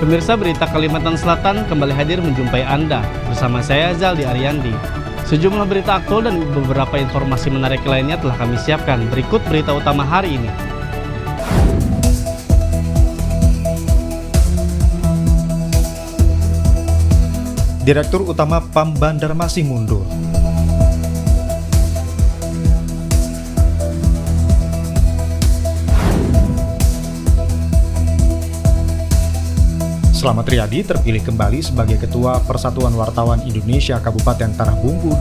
Pemirsa, berita Kalimantan Selatan kembali hadir menjumpai Anda bersama saya Zaldi Ariandi. Sejumlah berita aktual dan beberapa informasi menarik lainnya telah kami siapkan. Berikut berita utama hari ini. Direktur Utama PAM Banjarmasin mundur. Slamet Riyadi terpilih kembali sebagai Ketua Persatuan Wartawan Indonesia Kabupaten Tanah Bumbu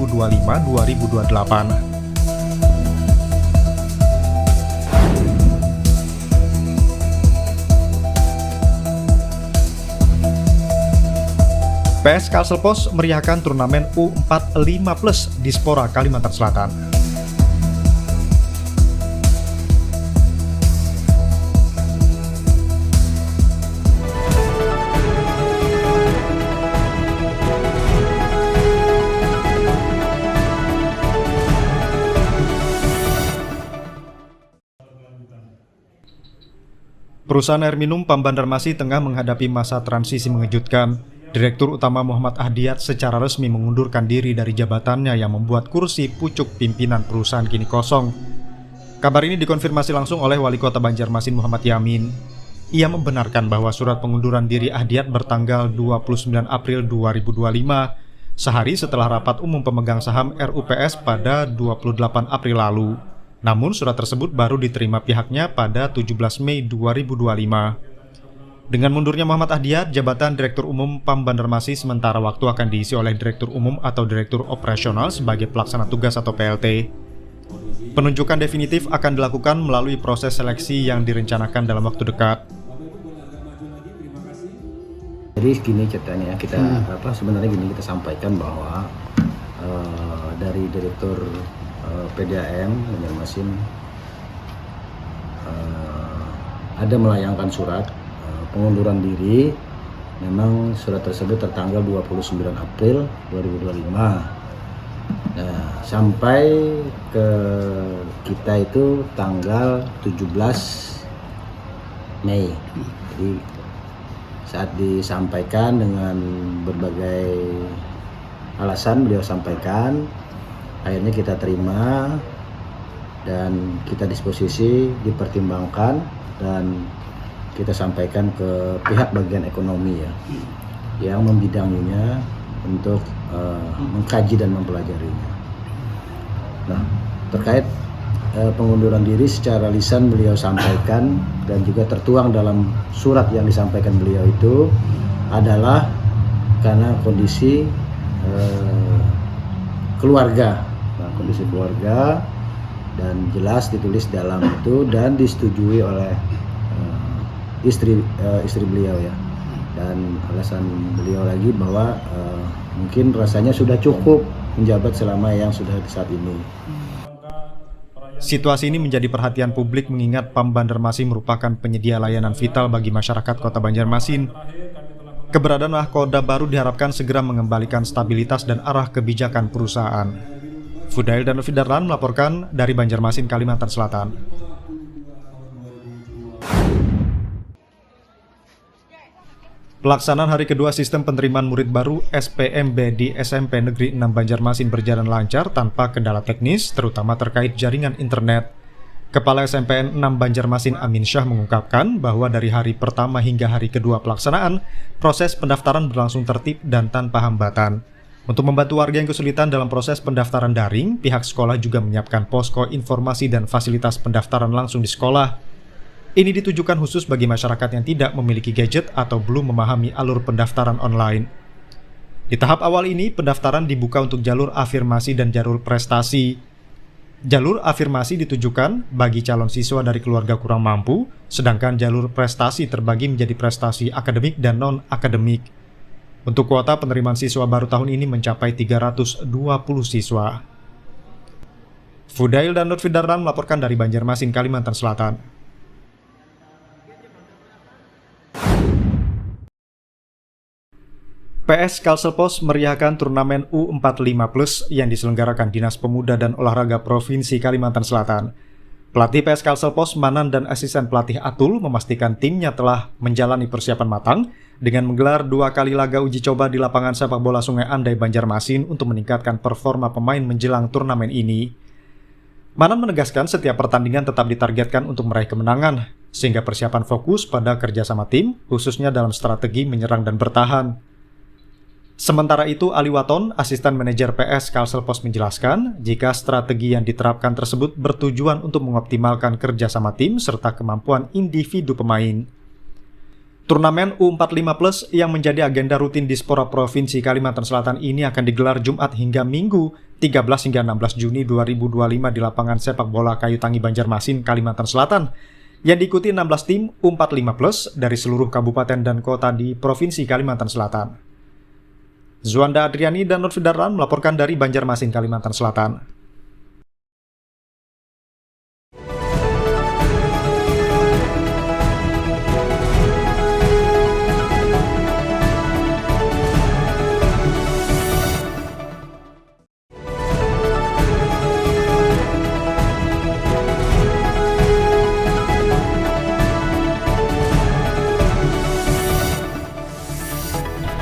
2025-2028. PS Kalsel Pos meriahkan turnamen U45+ di Spora, Kalimantan Selatan. Perusahaan air minum PAM Banjarmasin tengah menghadapi masa transisi mengejutkan. Direktur Utama Muhammad Ahdiat secara resmi mengundurkan diri dari jabatannya yang membuat kursi pucuk pimpinan perusahaan kini kosong. Kabar ini dikonfirmasi langsung oleh Wali Kota Banjarmasin Muhammad Yamin. Ia membenarkan bahwa surat pengunduran diri Ahdiat bertanggal 29 April 2025, sehari setelah rapat umum pemegang saham RUPS pada 28 April lalu. Namun surat tersebut baru diterima pihaknya pada 17 Mei 2025. Dengan mundurnya Muhammad Ahdiat, jabatan Direktur Umum PAM Banjarmasin sementara waktu akan diisi oleh Direktur Umum atau Direktur Operasional sebagai pelaksana tugas atau PLT. Penunjukan definitif akan dilakukan melalui proses seleksi yang direncanakan dalam waktu dekat. Jadi gini ceritanya kita sebenarnya kita sampaikan bahwa dari Direktur PDAM Banjarmasin ada melayangkan surat pengunduran diri. Memang surat tersebut tertanggal 29 April 2025. Nah, sampai ke kita itu tanggal 17 Mei. Jadi saat disampaikan dengan berbagai alasan beliau sampaikan, akhirnya kita terima dan kita disposisi dipertimbangkan dan kita sampaikan ke pihak bagian ekonomi ya, yang membidanginya untuk mengkaji dan mempelajarinya. Nah, terkait pengunduran diri secara lisan beliau sampaikan dan juga tertuang dalam surat yang disampaikan beliau itu adalah karena kondisi keluarga. Nah, kondisi keluarga dan jelas ditulis dalam itu dan disetujui oleh istri beliau ya, dan alasan beliau lagi bahwa mungkin rasanya sudah cukup menjabat selama yang sudah saat ini. Situasi ini menjadi perhatian publik mengingat PAM Banjarmasin merupakan penyedia layanan vital bagi masyarakat Kota Banjarmasin. Keberadaan mahkota baru diharapkan segera mengembalikan stabilitas dan arah kebijakan perusahaan. Fudail dan Fidarlan melaporkan dari Banjarmasin, Kalimantan Selatan. Pelaksanaan hari kedua sistem penerimaan murid baru SPMB di SMP Negeri 6 Banjarmasin berjalan lancar tanpa kendala teknis, terutama terkait jaringan internet. Kepala SMPN 6 Banjarmasin Amin Syah mengungkapkan bahwa dari hari pertama hingga hari kedua pelaksanaan, proses pendaftaran berlangsung tertib dan tanpa hambatan. Untuk membantu warga yang kesulitan dalam proses pendaftaran daring, pihak sekolah juga menyiapkan posko informasi dan fasilitas pendaftaran langsung di sekolah. Ini ditujukan khusus bagi masyarakat yang tidak memiliki gadget atau belum memahami alur pendaftaran online. Di tahap awal ini, pendaftaran dibuka untuk jalur afirmasi dan jalur prestasi. Jalur afirmasi ditujukan bagi calon siswa dari keluarga kurang mampu, sedangkan jalur prestasi terbagi menjadi prestasi akademik dan non-akademik. Untuk kuota penerimaan siswa baru tahun ini mencapai 320 siswa. Fudail dan Lutfi Darlan melaporkan dari Banjarmasin, Kalimantan Selatan. PS Kalsel Pos meriahkan turnamen U45+ yang diselenggarakan Dinas Pemuda dan Olahraga Provinsi Kalimantan Selatan. Pelatih PS Kalselpos Manan dan asisten pelatih Atul memastikan timnya telah menjalani persiapan matang dengan menggelar 2 kali laga uji coba di lapangan sepak bola Sungai Andai Banjarmasin untuk meningkatkan performa pemain menjelang turnamen ini. Manan menegaskan setiap pertandingan tetap ditargetkan untuk meraih kemenangan, sehingga persiapan fokus pada kerjasama tim, khususnya dalam strategi menyerang dan bertahan. Sementara itu, Ali Waton, asisten manajer PS Kalselpos menjelaskan, jika strategi yang diterapkan tersebut bertujuan untuk mengoptimalkan kerjasama tim serta kemampuan individu pemain. Turnamen U45 Plus yang menjadi agenda rutin di Dispora Provinsi Kalimantan Selatan ini akan digelar Jumat hingga Minggu 13 hingga 16 Juni 2025 di lapangan sepak bola Kayu Tangi Banjarmasin, Kalimantan Selatan, yang diikuti 16 tim U45 Plus dari seluruh kabupaten dan kota di Provinsi Kalimantan Selatan. Zuanda Adriani dan Nurfi Darlan melaporkan dari Banjarmasin, Kalimantan Selatan.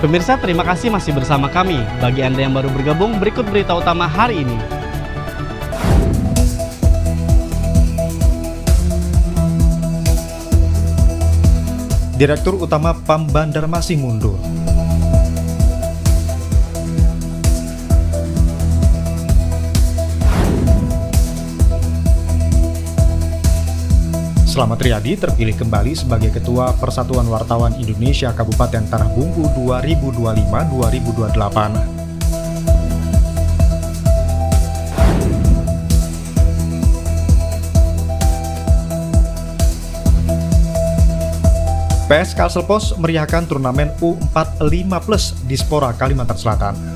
Pemirsa, terima kasih masih bersama kami. Bagi Anda yang baru bergabung, berikut berita utama hari ini. Direktur Utama PAM Banjarmasin mundur. Slamet Riyadi terpilih kembali sebagai Ketua Persatuan Wartawan Indonesia Kabupaten Tanah Bumbu 2025-2028. PS Kalselpos meriahkan turnamen U45 Plus di Dispora Kalimantan Selatan.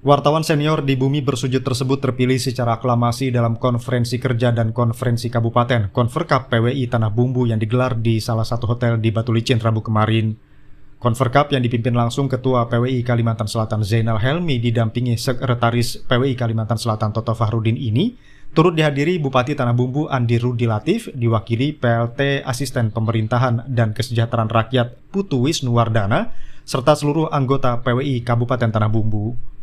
Wartawan senior di Bumi Bersujud tersebut terpilih secara aklamasi dalam konferensi kerja dan konferensi kabupaten Konferkap PWI Tanah Bumbu yang digelar di salah satu hotel di Batu Licin Rabu kemarin. Konferkap yang dipimpin langsung Ketua PWI Kalimantan Selatan Zainal Helmi didampingi Sekretaris PWI Kalimantan Selatan Toto Fahrudin ini turut dihadiri Bupati Tanah Bumbu Andi Rudi Latif, diwakili PLT Asisten Pemerintahan dan Kesejahteraan Rakyat Putu Wisnuwardana serta seluruh anggota PWI Kabupaten Tanah Bumbu.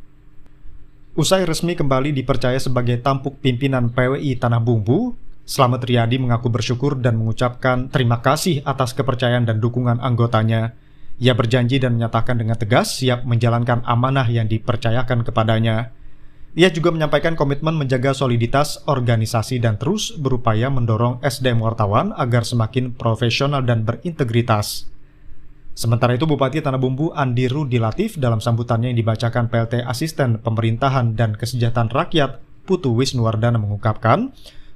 Usai resmi kembali dipercaya sebagai tampuk pimpinan PWI Tanah Bumbu, Slamet Riyadi mengaku bersyukur dan mengucapkan terima kasih atas kepercayaan dan dukungan anggotanya. Ia berjanji dan menyatakan dengan tegas siap menjalankan amanah yang dipercayakan kepadanya. Ia juga menyampaikan komitmen menjaga soliditas organisasi dan terus berupaya mendorong SDM wartawan agar semakin profesional dan berintegritas. Sementara itu, Bupati Tanah Bumbu Andi Rudi Latif dalam sambutannya yang dibacakan PLT Asisten Pemerintahan dan Kesejahteraan Rakyat Putu Wisnuwardana mengungkapkan,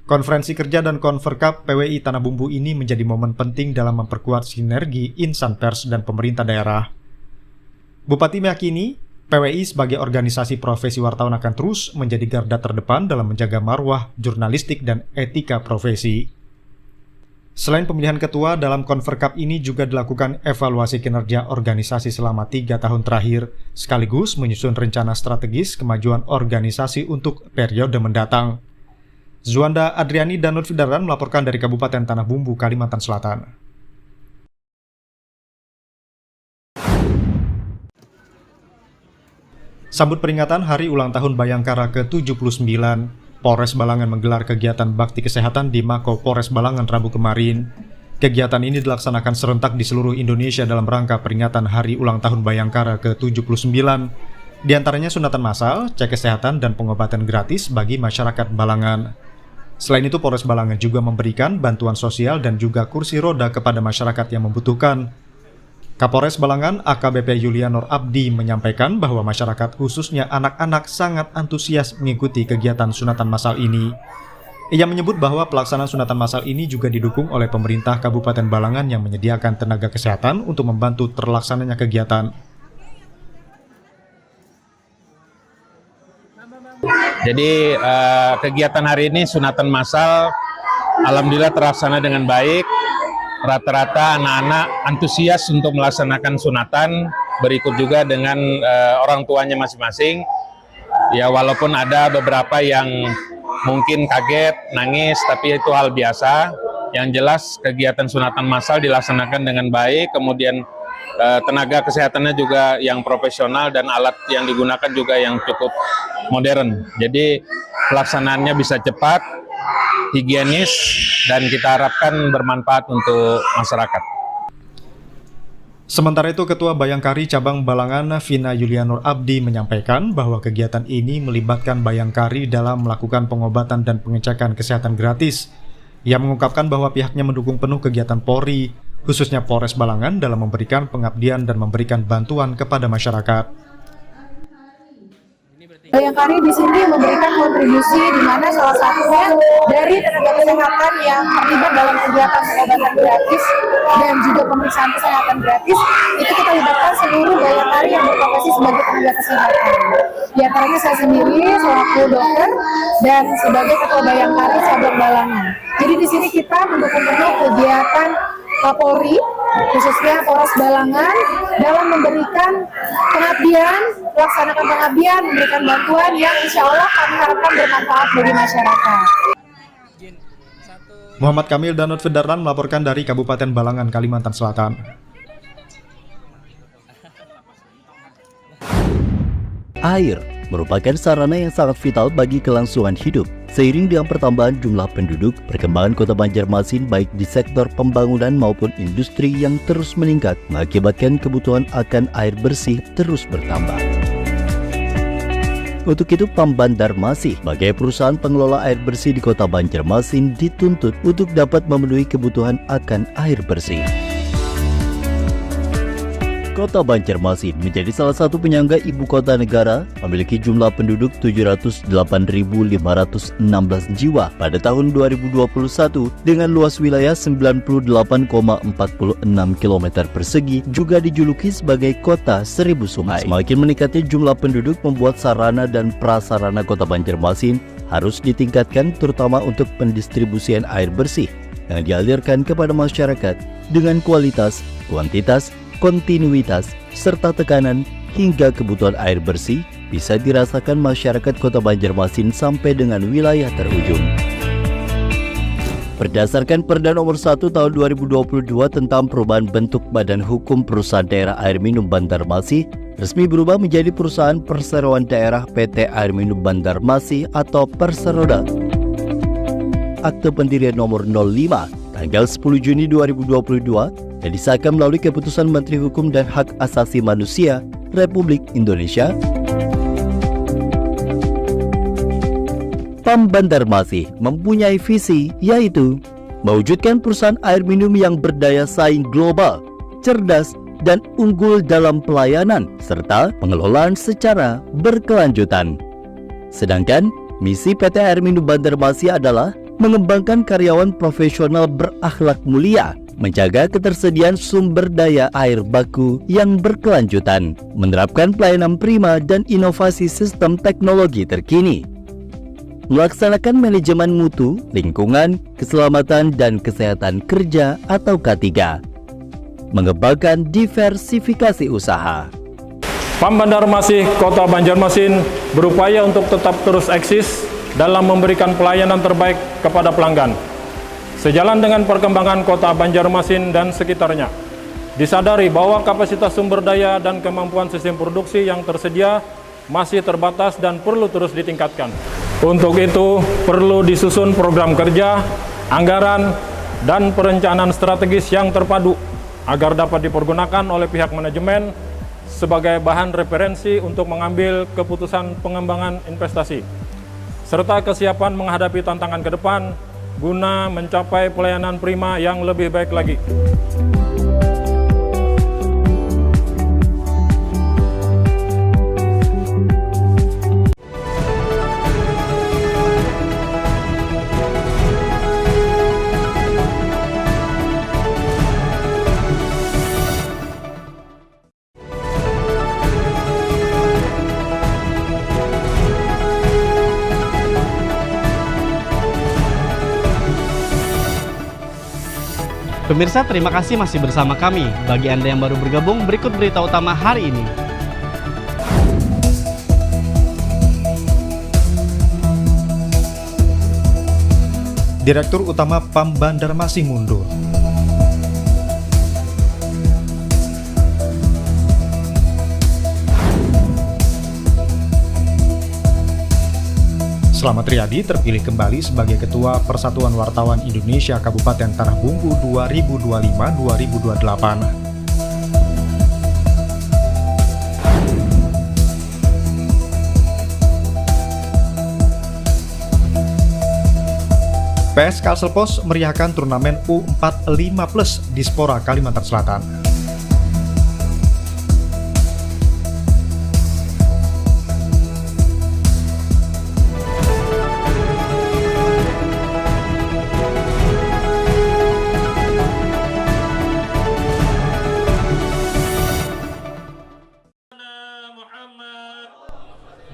konferensi kerja dan konferkap PWI Tanah Bumbu ini menjadi momen penting dalam memperkuat sinergi insan pers dan pemerintah daerah. Bupati meyakini, PWI sebagai organisasi profesi wartawan akan terus menjadi garda terdepan dalam menjaga marwah jurnalistik dan etika profesi. Selain pemilihan ketua, dalam konferkap ini juga dilakukan evaluasi kinerja organisasi selama 3 tahun terakhir, sekaligus menyusun rencana strategis kemajuan organisasi untuk periode mendatang. Zuanda Adriani dan Nurfi Darlan melaporkan dari Kabupaten Tanah Bumbu, Kalimantan Selatan. Sambut peringatan Hari Ulang Tahun Bayangkara ke-79, Polres Balangan menggelar kegiatan bakti kesehatan di Mako Polres Balangan Rabu kemarin. Kegiatan ini dilaksanakan serentak di seluruh Indonesia dalam rangka peringatan Hari Ulang Tahun Bayangkara ke-79. Di antaranya sunatan massal, cek kesehatan, dan pengobatan gratis bagi masyarakat Balangan. Selain itu, Polres Balangan juga memberikan bantuan sosial dan juga kursi roda kepada masyarakat yang membutuhkan. Kapolres Balangan AKBP Yulianor Abdi menyampaikan bahwa masyarakat khususnya anak-anak sangat antusias mengikuti kegiatan sunatan massal ini. Ia menyebut bahwa pelaksanaan sunatan massal ini juga didukung oleh pemerintah Kabupaten Balangan yang menyediakan tenaga kesehatan untuk membantu terlaksananya kegiatan. Jadi kegiatan hari ini sunatan massal alhamdulillah terlaksana dengan baik. Rata-rata anak-anak antusias untuk melaksanakan sunatan, berikut juga dengan orang tuanya masing-masing. Ya walaupun ada beberapa yang mungkin kaget, nangis, tapi itu hal biasa. Yang jelas kegiatan sunatan massal dilaksanakan dengan baik, kemudian tenaga kesehatannya juga yang profesional dan alat yang digunakan juga yang cukup modern. Jadi pelaksanaannya bisa cepat, higienis, dan kita harapkan bermanfaat untuk masyarakat. Sementara itu, Ketua Bayangkari Cabang Balangan Vina Yulianur Abdi menyampaikan bahwa kegiatan ini melibatkan Bayangkari dalam melakukan pengobatan dan pengecekan kesehatan gratis. Ia mengungkapkan bahwa pihaknya mendukung penuh kegiatan Polri, khususnya Polres Balangan dalam memberikan pengabdian dan memberikan bantuan kepada masyarakat. Bayangkari di sini memberikan kontribusi di mana salah satunya dari tenaga kesehatan yang terlibat dalam kegiatan pengobatan gratis dan juga pemeriksaan kesehatan gratis, itu kita libatkan seluruh Bayangkari yang berprofesi sebagai tenaga kesehatan. Di antaranya saya sendiri selaku dokter dan sebagai Ketua Bayangkari Cabang Balangan. Jadi di sini kita mendukung penuh kegiatan Kapolri, khususnya Polres Balangan, dalam memberikan pengabdian, melaksanakan pengabdian, memberikan bantuan yang insya Allah kami harapkan bermanfaat bagi masyarakat. Muhammad Kamil dan Lutfi Darlan melaporkan dari Kabupaten Balangan, Kalimantan Selatan. Air merupakan sarana yang sangat vital bagi kelangsungan hidup. Seiring dengan pertambahan jumlah penduduk, perkembangan Kota Banjarmasin baik di sektor pembangunan maupun industri yang terus meningkat mengakibatkan kebutuhan akan air bersih terus bertambah. Untuk itu, PAM Banjarmasin sebagai perusahaan pengelola air bersih di Kota Banjarmasin dituntut untuk dapat memenuhi kebutuhan akan air bersih. Kota Banjarmasin menjadi salah satu penyangga ibu kota negara, memiliki jumlah penduduk 708.516 jiwa pada tahun 2021 dengan luas wilayah 98,46 km persegi, juga dijuluki sebagai kota 1000 sungai. Semakin meningkatnya jumlah penduduk membuat sarana dan prasarana Kota Banjarmasin harus ditingkatkan, terutama untuk pendistribusian air bersih yang dialirkan kepada masyarakat dengan kualitas, kuantitas, kontinuitas, serta tekanan hingga kebutuhan air bersih bisa dirasakan masyarakat Kota Banjarmasin sampai dengan wilayah terujung. Berdasarkan Perda Nomor 1 Tahun 2022 tentang perubahan bentuk Badan Hukum Perusahaan Daerah Air Minum Banjarmasin, resmi berubah menjadi Perusahaan Perseroan Daerah PT Air Minum Banjarmasin atau Perseroda. Akte pendirian nomor 05 tanggal 10 Juni 2022 yang disahkan melalui Keputusan Menteri Hukum dan Hak Asasi Manusia Republik Indonesia. PAM Banjarmasin mempunyai visi, yaitu mewujudkan perusahaan air minum yang berdaya saing global, cerdas, dan unggul dalam pelayanan serta pengelolaan secara berkelanjutan. Sedangkan misi PT Air Minum Banjarmasin adalah mengembangkan karyawan profesional berakhlak mulia, menjaga ketersediaan sumber daya air baku yang berkelanjutan, menerapkan pelayanan prima dan inovasi sistem teknologi terkini, melaksanakan manajemen mutu, lingkungan, keselamatan dan kesehatan kerja atau K3, mengembangkan diversifikasi usaha. PAM Banjarmasin Kota Banjarmasin berupaya untuk tetap terus eksis dalam memberikan pelayanan terbaik kepada pelanggan. Sejalan dengan perkembangan Kota Banjarmasin dan sekitarnya, disadari bahwa kapasitas sumber daya dan kemampuan sistem produksi yang tersedia masih terbatas dan perlu terus ditingkatkan. Untuk itu, perlu disusun program kerja, anggaran, dan perencanaan strategis yang terpadu agar dapat dipergunakan oleh pihak manajemen sebagai bahan referensi untuk mengambil keputusan pengembangan investasi, serta kesiapan menghadapi tantangan ke depan guna mencapai pelayanan prima yang lebih baik lagi. Pemirsa, terima kasih masih bersama kami. Bagi Anda yang baru bergabung, berikut berita utama hari ini. Direktur Utama PAM Banjarmasin mundur. Slamet Riyadi terpilih kembali sebagai Ketua Persatuan Wartawan Indonesia Kabupaten Tanah Bumbu 2025-2028. PS Kalsel Pos meriahkan turnamen U45+ di Spora, Kalimantan Selatan.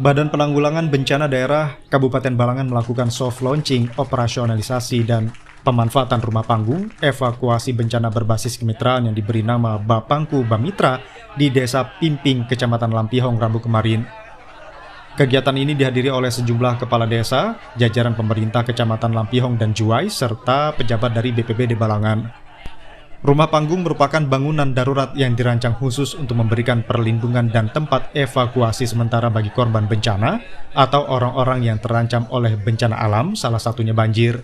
Badan Penanggulangan Bencana Daerah Kabupaten Balangan melakukan soft launching, operasionalisasi, dan pemanfaatan rumah panggung evakuasi bencana berbasis kemitraan yang diberi nama Bapangku Bamitra di Desa Pimping, Kecamatan Lampihong, Rabu kemarin. Kegiatan ini dihadiri oleh sejumlah kepala desa, jajaran pemerintah Kecamatan Lampihong dan Juwai, serta pejabat dari BPBD Balangan. Rumah panggung merupakan bangunan darurat yang dirancang khusus untuk memberikan perlindungan dan tempat evakuasi sementara bagi korban bencana atau orang-orang yang terancam oleh bencana alam, salah satunya banjir.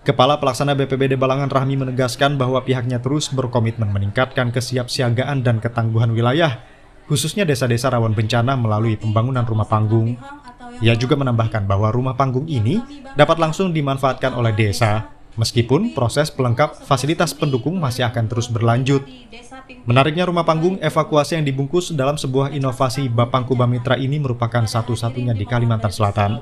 Kepala Pelaksana BPBD Balangan Rahmi menegaskan bahwa pihaknya terus berkomitmen meningkatkan kesiapsiagaan dan ketangguhan wilayah, khususnya desa-desa rawan bencana melalui pembangunan rumah panggung. Ia juga menambahkan bahwa rumah panggung ini dapat langsung dimanfaatkan oleh desa, meskipun proses pelengkap fasilitas pendukung masih akan terus berlanjut. Menariknya, rumah panggung evakuasi yang dibungkus dalam sebuah inovasi Bapangku Bamitra ini merupakan satu-satunya di Kalimantan Selatan.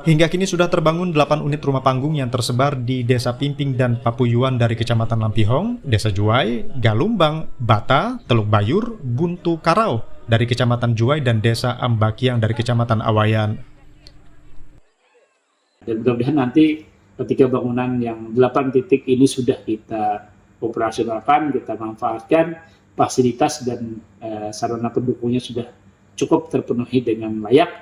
Hingga kini sudah terbangun 8 unit rumah panggung yang tersebar di Desa Pimping dan Papuyuan dari Kecamatan Lampihong, Desa Juwai, Galumbang, Bata, Teluk Bayur, Buntu Karau dari Kecamatan Juwai, dan Desa Ambakiang dari Kecamatan Awayan. Dan mudah-mudahan nanti ketika bangunan yang 8 titik ini sudah kita operasionalkan, kita manfaatkan, fasilitas dan sarana pendukungnya sudah cukup terpenuhi dengan layak,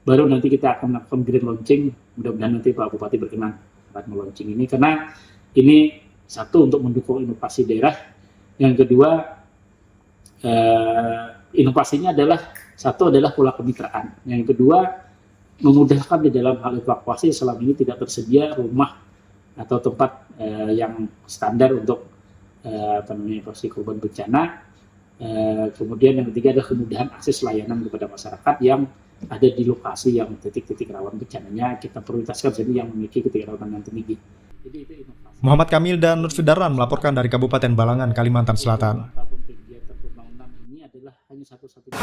baru nanti kita akan melakukan grand launching. Mudah-mudahan nanti Pak Bupati berkenan akan melaunching ini, karena ini satu untuk mendukung inovasi daerah, yang kedua inovasinya adalah satu adalah pola kemitraan, yang kedua memudahkan di dalam hal evakuasi. Selama ini tidak tersedia rumah atau tempat yang standar untuk evakuasi korban bencana. Kemudian yang ketiga adalah kemudahan akses layanan kepada masyarakat yang ada di lokasi yang titik-titik rawan bencananya. Kita prioritaskan sini yang memiliki titik rawan yang tinggi. Jadi itu inovasi. Muhammad Kamil dan Lutfi Darlan melaporkan dari Kabupaten Balangan, Kalimantan Selatan. Apapun kegiatan pembangunan ini adalah hanya satu-satunya.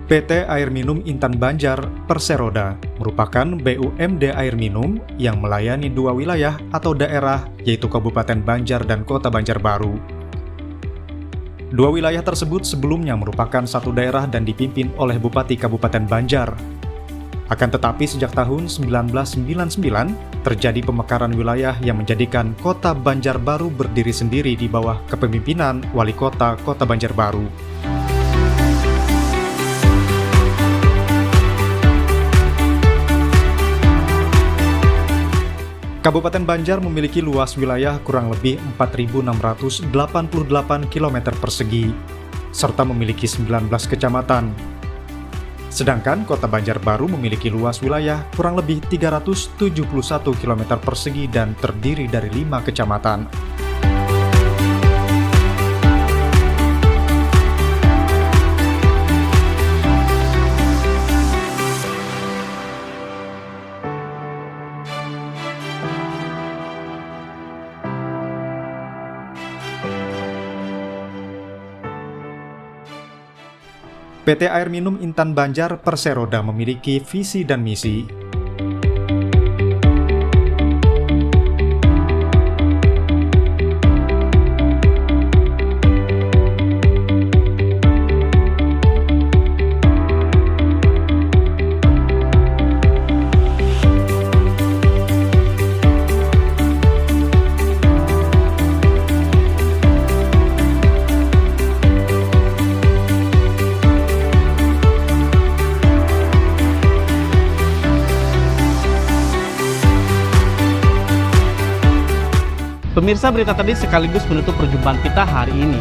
PT Air Minum Intan Banjar Perseroda merupakan BUMD air minum yang melayani 2 wilayah atau daerah, yaitu Kabupaten Banjar dan Kota Banjarbaru. 2 wilayah tersebut sebelumnya merupakan satu daerah dan dipimpin oleh Bupati Kabupaten Banjar. Akan tetapi sejak tahun 1999 terjadi pemekaran wilayah yang menjadikan Kota Banjarbaru berdiri sendiri di bawah kepemimpinan Wali Kota Kota Banjarbaru. Kabupaten Banjar memiliki luas wilayah kurang lebih 4.688 km persegi, serta memiliki 19 kecamatan. Sedangkan Kota Banjarbaru memiliki luas wilayah kurang lebih 371 km persegi dan terdiri dari 5 kecamatan. PT Air Minum Intan Banjar Perseroda memiliki visi dan misi. Pemirsa, berita tadi sekaligus menutup perjumpaan kita hari ini.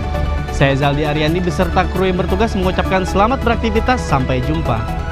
Saya Zaldi Ariandi beserta kru yang bertugas mengucapkan selamat beraktivitas, sampai jumpa.